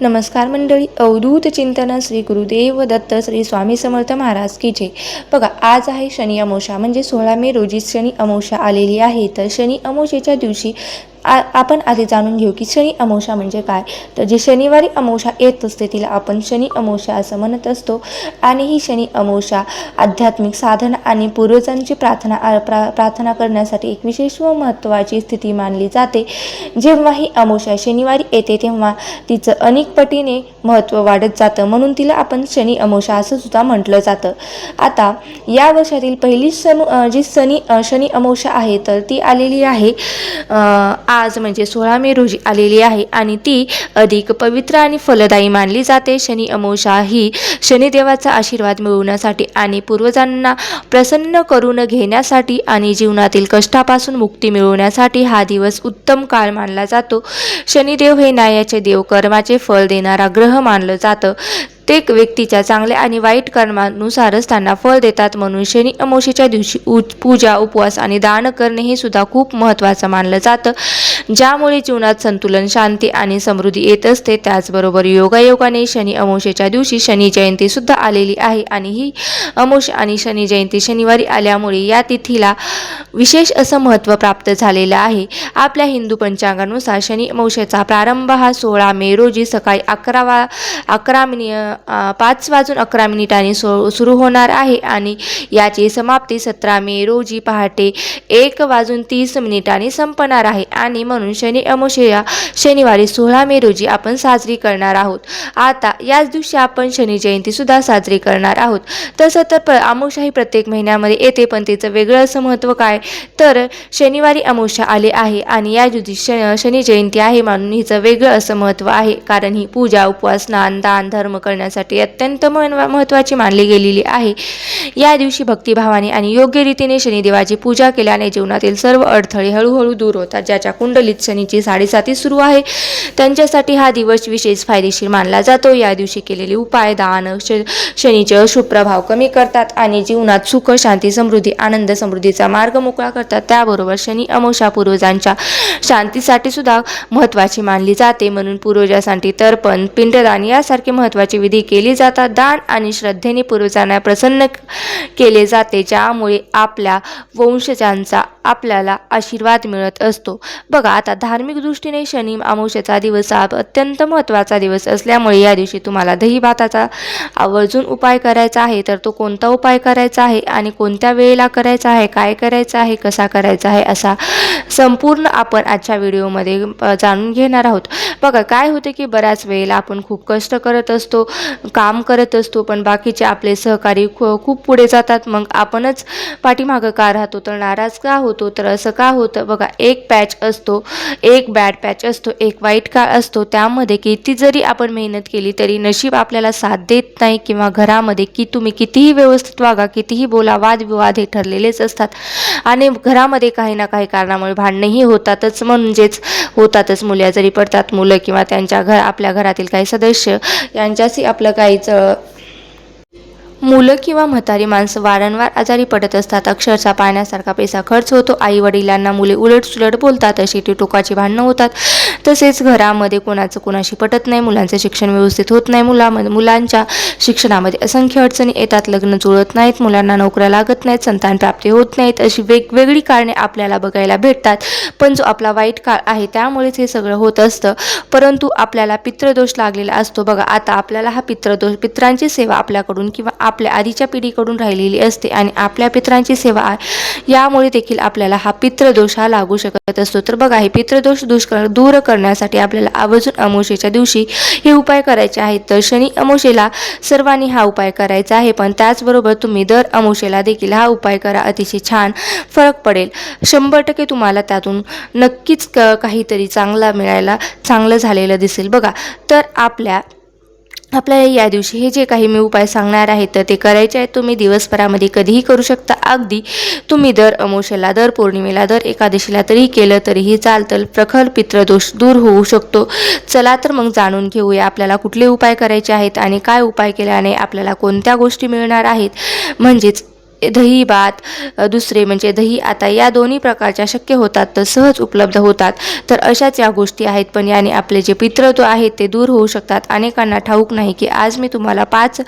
नमस्कार मंडळी, अवधूत चिंतन श्री गुरुदेव दत्त श्री स्वामी समर्थ महाराज की जय. बघा, आज आहे शनी अमावस्या म्हणजे 16 मे रोजी शनी अमावस्या आलेली आहे. तर शनी अमावस्येच्या दिवशी आपण आधी जाणून घेऊ की शनी अमावस्या म्हणजे काय. तर जी शनिवारी अमावस्या येत असते तिला आपण शनी अमावस्या असं म्हणत असतो. आणि ही शनी अमावस्या आध्यात्मिक साधना आणि पूर्वजांची प्रार्थना करण्यासाठी एक विशेष व महत्त्वाची स्थिती मानली जाते. जेव्हा ही अमावस्या शनिवारी येते तेव्हा तिचं अनेक पटीने महत्त्व वाढत जातं, म्हणून तिला आपण शनी अमावस्या असं सुद्धा म्हटलं जातं. आता या वर्षातील पहिली जी शनी अमावस्या आहे तर ती आलेली आहे आज म्हणजे 16 मे रोजी आलेली आहे आणि ती अधिक पवित्र आणि फलदायी मानली जाते. शनी अमावस्या ही शनिदेवाचा आशीर्वाद मिळवण्यासाठी आणि पूर्वजांना प्रसन्न करून घेण्यासाठी आणि जीवनातील कष्टापासून मुक्ती मिळवण्यासाठी हा दिवस उत्तम काळ मानला जातो. शनिदेव हे न्यायाचे देव, कर्माचे फळ देणारा ग्रह मानलं जातं. ते व्यक्तीच्या चांगल्या आणि वाईट कर्मानुसारच त्यांना फळ देतात. म्हणून शनी अमावस्येच्या दिवशी पूजा, उपवास आणि दान करणे हे सुद्धा खूप महत्त्वाचं मानलं जातं, ज्यामुळे जीवनात संतुलन, शांती आणि समृद्धी येत असते. त्याचबरोबर योगायोगाने शनी अमावस्येच्या दिवशी शनी जयंती सुद्धा आलेली आहे आणि ही अमावस्या आणि शनी जयंती शनिवारी आल्यामुळे या तिथीला विशेष असं महत्त्व प्राप्त झालेलं आहे. आपल्या हिंदू पंचांगानुसार शनी अमावस्येचा प्रारंभ हा 16 मे रोजी सकाळी 5:11 सुरू होणार आहे आणि याची समाप्ती 17 मे रोजी पहाटे 1:30 संपणार आहे. आणि म्हणून शनी अमावस्या शनिवारी 16 मे रोजी आपण साजरी करणार आहोत. आता याच दिवशी आपण शनी जयंती सुद्धा साजरी करणार आहोत. तसं तर अमावस्या ही प्रत्येक महिन्यामध्ये येते, पण तिचं वेगळं असं महत्त्व काय तर शनिवारी अमावस्या आले आहे आणि या दिवशी शनी जयंती आहे म्हणून हिचं वेगळं असं महत्त्व आहे. कारण ही पूजा, उपवास, स्नान, दान, धर्म करण्यासाठी अत्यंत महत्त्वाची मानली गेलेली आहे. या दिवशी भक्तिभावाने आणि योग्य रीतीने शनिदेवाची पूजा केल्याने जीवनातील सर्व अडथळे हळूहळू दूर होतात. ज्याच्या कुंडलीत शनीची 7.5 सुरू आहे त्यांच्यासाठी हा दिवस विशेष फायदेशीर मानला जातो. या दिवशी केलेले उपाय, दान शनीचे अशुभ प्रभाव कमी करतात आणि जीवनात सुख, शांती, समृद्धी, आनंद, समृद्धीचा मार्ग मोकळा करतात. त्याबरोबर शनी अमावस्या पूर्वजांच्या शांतीसाठी सुद्धा महत्त्वाची मानली जाते. म्हणून पूर्वजांसाठी तर्पण, पिंडदान यासारखे महत्त्वाचे विधी केले जातात. दान आणि श्रद्धेने पूर्वजांना प्रसन्न केले जाते, ज्यामुळे आपल्या वंशजांचा आपल्याला आशीर्वाद मिळत असतो. बघा, आता धार्मिक दृष्टीने शनी अमावस्येचा दिवस हा अत्यंत महत्त्वाचा दिवस असल्यामुळे या दिवशी तुम्हाला दही भाताचा आवर्जून उपाय करायचा आहे. तर तो कोणता उपाय करायचा आहे आणि कोणत्या वेळेला करायचा आहे, काय करायचं आहे, कसा करायचा आहे, असा संपूर्ण आपण आजच्या व्हिडिओमध्ये जाणून घेणार आहोत. बघा, काय होते की बऱ्याच वेळेला आपण खूप कष्ट करत असतो, काम करत असतो, पण बाकीचे आपले सहकारी खूप पुढे जातात. मग आपणच पाठीमागं का राहतो, तर नाराज का होतो, तर असं का होतं. बघा, एक पॅच असतो, एक बॅड पॅच असतो, एक वाईट काळ असतो. त्यामध्ये किती जरी आपण मेहनत केली तरी नशीब आपल्याला साथ देत नाही, किंवा घरामध्ये की तुम्ही कितीही व्यवस्थित वागा, कितीही बोला, वादविवाद हे ठरलेलेच असतात आणि घरामध्ये काही ना काही कारणामुळे भांडणंही होतातच. म्हणजेच होतातच, मुली जरी पडतात, मुलं किंवा त्यांच्या आपल्या घरातील काही सदस्य यांच्याशी आपलं काहीच मुलं किंवा म्हातारी माणसं वारंवार आजारी पडत असतात. अक्षरशः पाण्यासारखा पैसा खर्च होतो. आई वडिलांना मुले उलटसुलट बोलतात, अशी टोकाची भांडणं होतात. तसेच घरामध्ये कोणाचं कोणाशी पटत नाही, मुलांचं शिक्षण व्यवस्थित होत नाही, मुलांच्या शिक्षणामध्ये असंख्य अडचणी येतात, लग्न जुळत नाहीत, मुलांना नोकऱ्या लागत नाहीत, संतान प्राप्ती होत नाहीत, अशी वेगवेगळी कारणे आपल्याला बघायला भेटतात. पण जो आपला वाईट काळ आहे त्यामुळेच हे सगळं होत असतं. परंतु आपल्याला पितृदोष लागलेला असतो. बघा, आता आपल्याला हा पितरांची सेवा आपल्याकडून किंवा आपल्या आधीच्या पिढीकडून राहिलेली असते आणि आपल्या पितरांची सेवा यामुळे देखील आपल्याला हा पितृदोष हा लागू शकत असतो. तर बघा, हे पितृदोष दूर करण्यासाठी आपल्याला आवर्जून अमावस्येच्या दिवशी हे उपाय करायचे आहेत. तर शनी अमावस्येला सर्वांनी हा उपाय करायचा आहे, पण त्याचबरोबर तुम्ही दर अमावस्येला देखील हा उपाय करा. अतिशय छान फरक पडेल. 100% तुम्हाला त्यातून नक्कीच काहीतरी चांगलं झालेलं दिसेल. बघा, तर आपल्याला या दिवशी हे जे काही मी उपाय सांगणार आहे तर ते करायचे आहेत. तुम्ही दिवसभरामध्ये कधीही करू शकता. अगदी तुम्ही दर अमावस्येला, दर पौर्णिमेला, दर एकादशीला तरी केलं तरीही चालतं. प्रखर पितृदोष दूर होऊ शकतो. चला तर मग जाणून घेऊया आपल्याला कुठले उपाय करायचे आहेत आणि काय उपाय केल्याने आपल्याला कोणत्या गोष्टी मिळणार आहेत. म्हणजेच दही भात, दुसरे म्हणजे दही. आता या दोन्ही प्रकारच्या शक्य होतात तर सहज उपलब्ध होतात. तर अशाच या गोष्टी आहेत, पण याने आपले जे पितृत्व आहेत ते दूर होऊ शकतात. अनेकांना ठाऊक नाही की आज मी तुम्हाला 5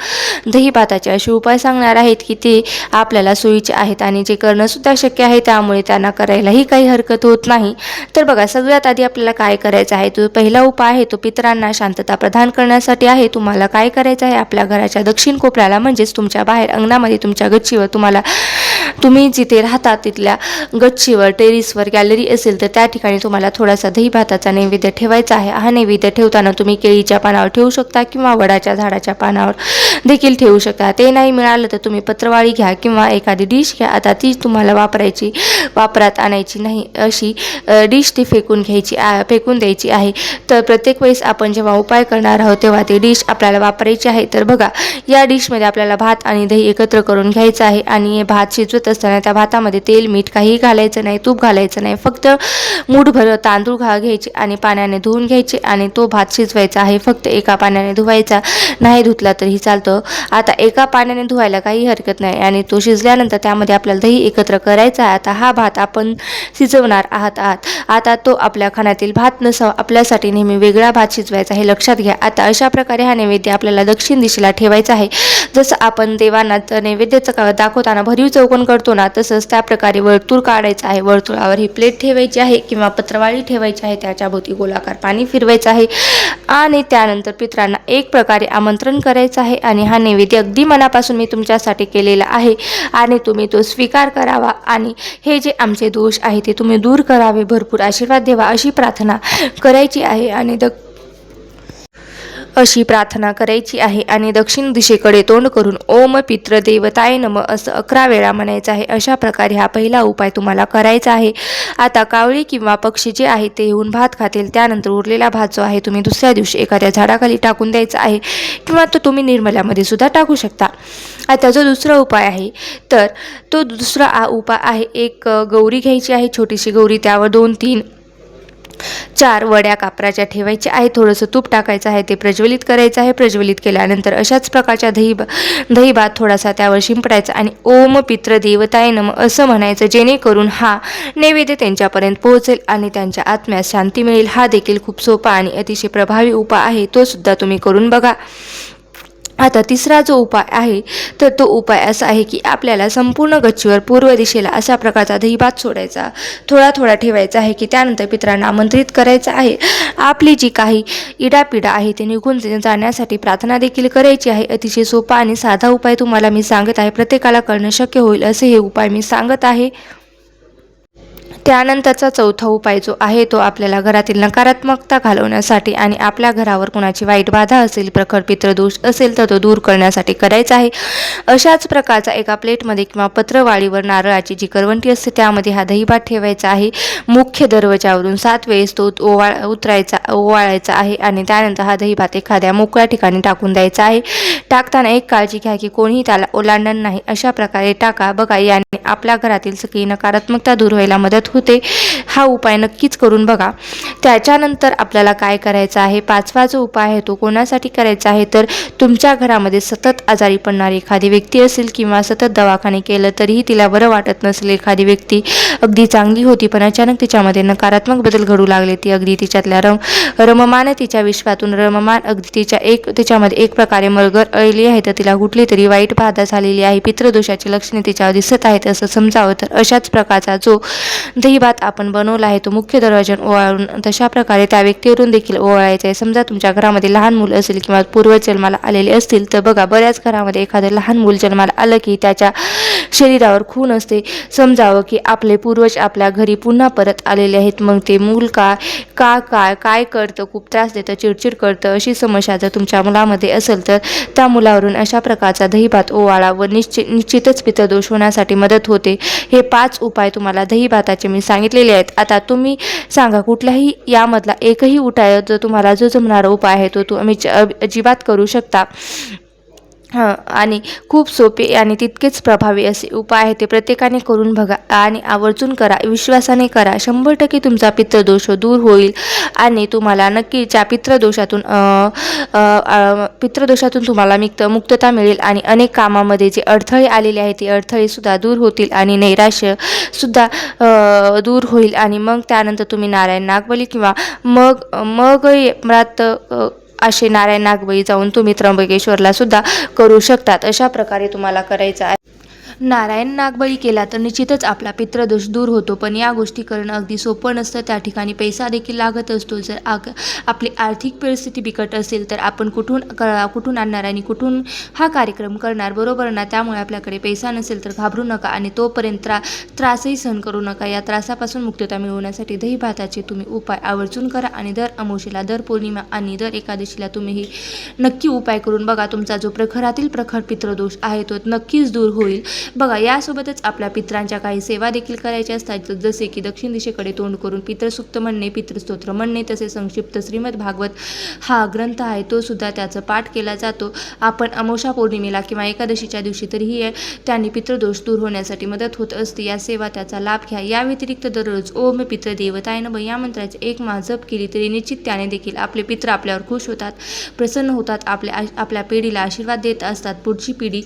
दही भाताचे असे उपाय सांगणार आहेत की ते आपल्याला सोयीचे आहेत आणि जे करणंसुद्धा शक्य आहे, त्यामुळे त्यांना करायलाही काही हरकत होत नाही. तर बघा, सगळ्यात आधी आपल्याला काय करायचं आहे, तो पहिला उपाय आहे तो पितरांना शांतता प्रदान करण्यासाठी आहे. तुम्हाला काय करायचं आहे, आपल्या घराच्या दक्षिण कोपऱ्याला म्हणजेच तुमच्या बाहेर अंगणामध्ये तुमच्या गच्चीवर तुम्ही जिथे राहता तिथल्या गच्चीवर, टेरिसवर, गॅलरी असेल तर त्या ठिकाणी तुम्हाला थोडासा दही भाताचा नैवेद्य ठेवायचा आहे. हा नैवेद्य ठेवताना तुम्ही केळीच्या पानावर ठेवू शकता किंवा वडाच्या झाडाच्या पानावर देखील ठेवू शकता. ते नाही मिळालं तर तुम्ही पत्रवाळी घ्या किंवा एखादी डिश घ्या. आता ती तुम्हाला वापरात आणायची नाही, अशी डिश ती फेकून द्यायची आहे. तर प्रत्येक वेळेस आपण जेव्हा उपाय करणार आहोत तेव्हा ती डिश आपल्याला वापरायची आहे. तर बघा, या डिशमध्ये आपल्याला भात आणि दही एकत्र करून घ्यायचं आहे आणि भात शिजवत असताना त्या भातामध्ये तेल, मीठ काहीही घालायचं नाही, तूप घालायचं नाही. फक्त मूठभर तांदूळ घ्यायचे आणि पाण्याने धुवून घ्यायचे आणि तो भात शिजवायचा आहे. फक्त एका पाण्याने धुवायचा, नाही धुतला तरी चालतं. आता एका पाण्याने धुवायला काही हरकत नाही आणि तो शिजल्यानंतर त्यामध्ये आपल्याला दही एकत्र करायचा आहे. आता हा भात आपण शिजवणार आहात. आता तो आपल्या खाण्यातील भात नसावा, आपल्यासाठी नेहमी वेगळा भात शिजवायचा हे लक्षात घ्या. आता अशा प्रकारे हा नैवेद्य आपल्याला दक्षिण दिशेला ठेवायचा आहे. जसं आपण देवांना नैवेद्याचं दाखवताना भरीव चौकोन करतो ना, तसंच त्या प्रकारे वर्तुळ काढायचं आहे. वर्तुळावर ही प्लेट ठेवायची आहे किंवा पत्रवाळी ठेवायची आहे. त्याच्या भोवती गोलाकार पाणी फिरवायचं आहे आणि त्यानंतर पितरांना एक प्रकारे आमंत्रण करायचं आहे आणि हा नैवेद्य अगदी मनापासून मी तुमच्यासाठी केलेला आहे आणि तुम्ही तो स्वीकार करावा आणि हे जे आमचे दोष आहे ते तुम्ही दूर करावे, भरपूर आशीर्वाद द्यावा अशी प्रार्थना करायची आहे आणि दक्षिण दिशेकडे तोंड करून ओम पितृदेवताय नमः असं 11 वेळा म्हणायचं आहे. अशा प्रकारे हा पहिला उपाय तुम्हाला करायचा आहे. आता कावळी किंवा पक्षी जे आहे ते येऊन भात खातील. त्यानंतर उरलेला भात जो आहे तुम्ही दुसऱ्या दिवशी एखाद्या झाडाखाली टाकून द्यायचा आहे किंवा तो तुम्ही निर्मल्यामध्ये सुद्धा टाकू शकता. आता जो दुसरा उपाय आहे तर तो दुसरा उपाय आहे, एक गौरी घ्यायची आहे, छोटीशी गौरी. त्यावर 2-3-4 वड्या कापराच्या ठेवायच्या आहे. थोडंसं तूप टाकायचं आहे, ते प्रज्वलित करायचं आहे. प्रज्वलित केल्यानंतर अशाच प्रकारच्या दही भात थोडासा त्यावर शिंपडायचा आणि ओम पितृदेवताय नमः असं म्हणायचं, जेणेकरून हा नैवेद्य त्यांच्यापर्यंत पोहोचेल आणि त्यांच्या आत्म्यास शांती मिळेल. हा देखील खूप सोपा आणि अतिशय प्रभावी उपाय आहे, तो सुद्धा तुम्ही करून बघा. आता तिसरा जो उपाय आहे तर तो उपाय असा आहे की आपल्याला संपूर्ण गच्चीवर पूर्व दिशेला अशा प्रकारचा दहीभात सोडायचा, थोडा थोडा ठेवायचा आहे की त्यानंतर पितरांना आमंत्रित करायचं आहे. आपली जी काही इडापिडा आहे ते निघून जाण्यासाठी प्रार्थना देखील करायची आहे. अतिशय सोपा आणि साधा उपाय तुम्हाला मी सांगत आहे, प्रत्येकाला करणं शक्य होईल असे हे उपाय मी सांगत आहे. त्यानंतरचा चौथा उपाय जो आहे तो आपल्याला घरातील नकारात्मकता घालवण्यासाठी आणि आपल्या घरावर कुणाची वाईट बाधा असेल, प्रखर पितृदोष असेल तर तो दूर करण्यासाठी करायचा आहे. अशाच प्रकारचा एका प्लेटमध्ये किंवा पत्रवाळीवर नारळाची जी करवंटी असते त्यामध्ये हा दहीभात ठेवायचा आहे. मुख्य दरवाजावरून 7 वेळेस तो ओवाळायचा आहे आणि त्यानंतर हा दहीभात एखाद्या मोकळ्या ठिकाणी टाकून द्यायचा आहे. टाकताना एक काळजी घ्या की कोणीही त्याला ओलांडणार नाही. अशा प्रकारे टाका. बघा, याने आपल्या घरातील सगळी नकारात्मकता दूर व्हायला मदत होते. हा उपाय नक्कीच करून बघा. त्याच्यानंतर आपल्याला काय करायचं आहे, 5वा जो उपाय आहे तो कोणासाठी करायचा आहे तर तुमच्या घरामध्ये सतत आजारी पडणारी एखादी व्यक्ती असेल किंवा सतत दवाखाने केलं तरीही तिला बरं वाटत नसेल, एखादी व्यक्ती अगदी चांगली होती पण अचानक तिच्यामध्ये नकारात्मक बदल घडू लागले, ती अगदी तिच्यातल्या रममान, तिच्या विश्वातून रममान अगदी तिच्यामध्ये एक प्रकारे मळगर अळली आहे, तर तिला कुठली तरी वाईट बाधा झालेली आहे, पितृदोषाची लक्षणे तिच्यावर दिसत आहेत असं समजावं. तर अशाच प्रकारचा जो दहीभात आपण बनवला आहे तो मुख्य दरवाजावर ओवाळून तशा प्रकारे त्या व्यक्तीवरून देखील ओवाळायचा आहे. समजा तुमच्या घरामध्ये लहान मूल असेल किंवा पूर्वज जन्माला आलेले असतील तर बघा, बऱ्याच घरामध्ये एखादं लहान मूल जन्माला आलं की त्याच्या शरीरावर खून असते. समजावं की आपले पूर्वज आपल्या घरी पुन्हा परत आलेले आहेत. मग ते मूल काय करतं, खूप त्रास देतं, चिडचिड करतं, अशी समस्या जर तुमच्या मुलामध्ये असेल तर त्या मुलावरून अशा प्रकारचा दहीभात ओवाळा व निश्चितच पितृदोष होण्यासाठी मदत होते. हे 5 उपाय तुम्हाला दहीभाताचे मी सांगितलेले आहेत. आता तुम्ही सांगा कुठल्याही यामधला एकही उपाय जर तुम्हाला जो जमणारा उपाय आहे तो तुम्ही अजिबात करू शकता. आणि खूप सोपे आणि तितकेच प्रभावी असे उपाय आहे ते प्रत्येकाने करून बघा आणि आवर्जून करा, विश्वासाने करा. 100% तुमचा पितृदोष दूर होईल आणि तुम्हाला नक्कीच या पितृदोषातून तुम्हाला मुक्तता मिळेल आणि अनेक कामामध्ये जे अडथळे आलेले आहेत ते अडथळेसुद्धा दूर होतील आणि नैराश्यसुद्धा दूर होईल. आणि मग त्यानंतर तुम्ही नारायण नागबली किंवा मग असे नारायण नागबळी जाऊन तुम्ही त्र्यंबकेश्वरला सुद्धा करू शकतात. अशा प्रकारे तुम्हाला करायचं आहे. नारायण नागबळी केला तर निश्चितच आपला पितृदोष दूर होतो, पण या गोष्टी करणं अगदी सोपं नसतं. त्या ठिकाणी पैसा देखील लागत असतो. जर आपली आर्थिक परिस्थिती बिकट असेल तर आपण कुठून आणणार आणि कुठून हा कार्यक्रम करणार, बरोबर ना? त्यामुळे आपल्याकडे पैसा नसेल तर घाबरू नका आणि तोपर्यंत त्रासही सहन करू नका. या त्रासापासून मुक्तता मिळवण्यासाठी दही भाताचे तुम्ही उपाय आवर्जून करा आणि दर अमावस्येला, दर पौर्णिमा आणि दर एकादशीला तुम्ही ही नक्की उपाय करून बघा. तुमचा जो प्रखरातील प्रखर पितृदोष आहे तो नक्कीच दूर होईल. बघा, यासोबतच आपल्या पितरांच्या काही सेवा देखील करायच्या असतात, जसे की दक्षिण दिशेकडे तोंड करून पितृसूक्त म्हणणे, पितृस्तोत्र म्हणणे, तसेच संक्षिप्त श्रीमद भागवत हा ग्रंथ आहे तो सुद्धा त्याचा पाठ केला जातो. आपण अमावस्या पौर्णिमेला किंवा एकादशीच्या दिवशी तरीही त्यांनी पितृदोष दूर होण्यासाठी मदत होत असते. या सेवा त्याचा लाभ घ्या. या व्यतिरिक्त दररोज ओम पितृदेवताय नमः या मंत्राचे एक माळ जप केली तरी निश्चित त्याने देखील आपले पितृ आपल्यावर खुश होतात, प्रसन्न होतात, आपल्या पिढीला आशीर्वाद देत असतात. पुढची पिढी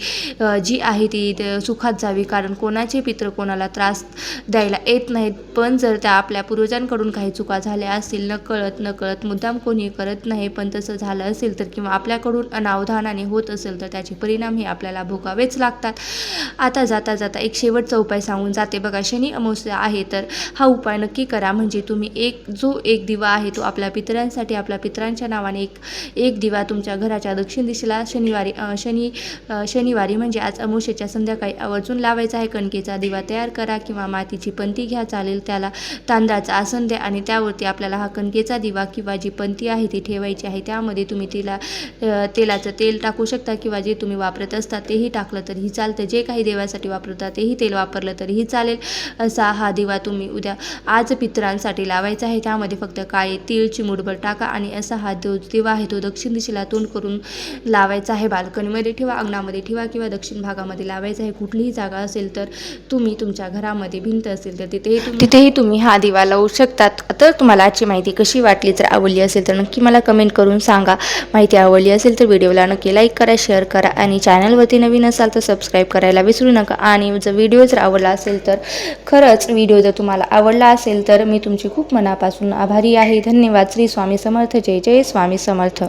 जी आहे ती सुखात जावी, कारण कोणाचे पितृ कोणाला त्रास द्यायला येत नाहीत. पण जर त्या आपल्या पूर्वजांकडून काही चुका झाल्या असतील, नकळत मुद्दाम कोणी करत नाही, पण तसं झालं असेल तर किंवा आपल्याकडून अनावधानाने होत असेल तर त्याचे परिणाम हे आपल्याला भोगावेच लागतात. आता जाता एक शेवटचा उपाय सांगून जाते बघा. शनी अमावस्या आहे तर हा उपाय नक्की करा. म्हणजे तुम्ही एक दिवा आहे तो आपल्या पितरांसाठी, आपल्या पितरांच्या नावाने एक दिवा तुमच्या घराच्या दक्षिण दिशेला शनिवारी म्हणजे आज अमावस्येच्या संध्याकाळी आवर्जून लावायचा आहे. कणकेचा दिवा तयार करा किंवा मातीची पंती घ्या, चालेल. त्याला तांदळाचं आसन द्या आणि त्यावरती आपल्याला हा कणकेचा दिवा किंवा जी पंती आहे ती ठेवायची आहे. त्यामध्ये तुम्ही तेलाचं तेल टाकू शकता किंवा जे तुम्ही वापरत असता तेही टाकलं तरीही चालतं. जे काही देवासाठी वापरता तेही तेल वापरलं तरीही चालेल. असा हा दिवा तुम्ही आज पितरांसाठी लावायचा आहे. त्यामध्ये फक्त काळे तीळ चिमूटभर टाका आणि असा हा दिवा आहे तो दक्षिण दिशेला तोंड करून लावायचा आहे. बाल्कनीमध्ये ठेवा, अंगणामध्ये ठेवा किंवा दक्षिण भागामध्ये लावायचा आहे. कुठलीही जागा असेल तर तुम्ही तुमच्या घरामध्ये भिंत असेल तर तिथेही तुम्ही हा दिवा लावू शकतात. तर तुम्हाला आजची माहिती कशी वाटली, जर आवडली असेल तर नक्की मला कमेंट करून सांगा. माहिती आवडली असेल तर व्हिडिओला नक्की लाईक करा, शेअर करा आणि चॅनलवरती नवीन असाल तर सबस्क्राईब करायला विसरू नका. आणि व्हिडिओ जर आवडला असेल तर खरंच व्हिडिओ जर तुम्हाला आवडला असेल तर मी तुमची खूप मनापासून आभारी आहे. धन्यवाद. श्री स्वामी समर्थ. जय जय स्वामी समर्थ.